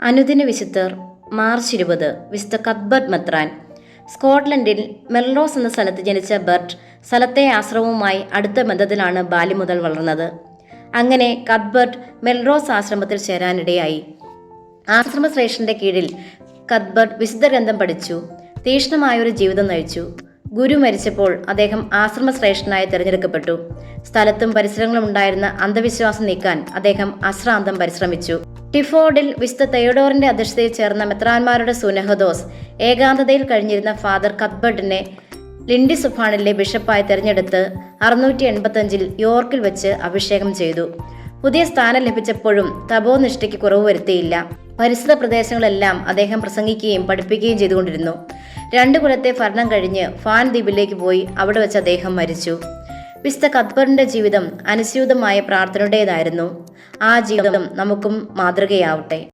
അനുദിന വിശുദ്ധർ മാർച്ച് 20 വിശുദ്ധ കത്ബർട്ട് മെത്രാൻ. സ്കോട്ട്ലൻഡിൽ മെൽറോസ് എന്ന സ്ഥലത്ത് ജനിച്ച ബർട്ട് സ്ഥലത്തെ ആശ്രമവുമായി അടുത്ത ബന്ധത്തിലാണ് ബാല്യം മുതൽ വളർന്നത്. അങ്ങനെ കത്ബർട്ട് മെൽറോസ് ആശ്രമത്തിൽ ചേരാനിടയായി. ആശ്രമശ്രേഷ്ഠന്റെ കീഴിൽ കത്ബർട്ട് വിശുദ്ധ ഗ്രന്ഥം പഠിച്ചു. തീക്ഷ്ണമായൊരു ജീവിതം നയിച്ചു. ഗുരു മരിച്ചപ്പോൾ അദ്ദേഹം ആശ്രമശ്രേഷ്ഠനായി തിരഞ്ഞെടുക്കപ്പെട്ടു. സ്ഥലത്തും പരിസരങ്ങളും ഉണ്ടായിരുന്ന അന്ധവിശ്വാസം നീക്കാൻ അദ്ദേഹം അശ്രാന്തം പരിശ്രമിച്ചു. ടിഫോർഡിൽ വിശുദ്ധ തെയോഡോറിന്റെ അധ്യക്ഷതയിൽ ചേർന്ന മെത്രാന്മാരുടെ സുനഹദോസ് ഏകാന്തതയിൽ കഴിഞ്ഞിരുന്ന ഫാദർ കത്ബർട്ടിനെ ലിൻഡിസുഫാണിലെ ബിഷപ്പായി തെരഞ്ഞെടുത്ത് 685 യോർക്കിൽ വെച്ച് അഭിഷേകം ചെയ്തു. പുതിയ സ്ഥാനം ലഭിച്ചപ്പോഴും തപോനിഷ്ഠയ്ക്ക് കുറവ് വരുത്തിയില്ല. പരിസര പ്രദേശങ്ങളെല്ലാം അദ്ദേഹം പ്രസംഗിക്കുകയും പഠിപ്പിക്കുകയും ചെയ്തുകൊണ്ടിരുന്നു. 2 കൊല്ലത്തെ ഭരണം കഴിഞ്ഞ് ഫാൻ ദ്വീപിലേക്ക് പോയി അവിടെ വെച്ച് അദ്ദേഹം മരിച്ചു. വിശുദ്ധ കത്ബർട്ടിന്റെ ജീവിതം അനുസ്യൂതമായ പ്രാർത്ഥനയുടേതായിരുന്നു. ആ ജീവിതം നമുക്കും മാതൃകയാവട്ടെ.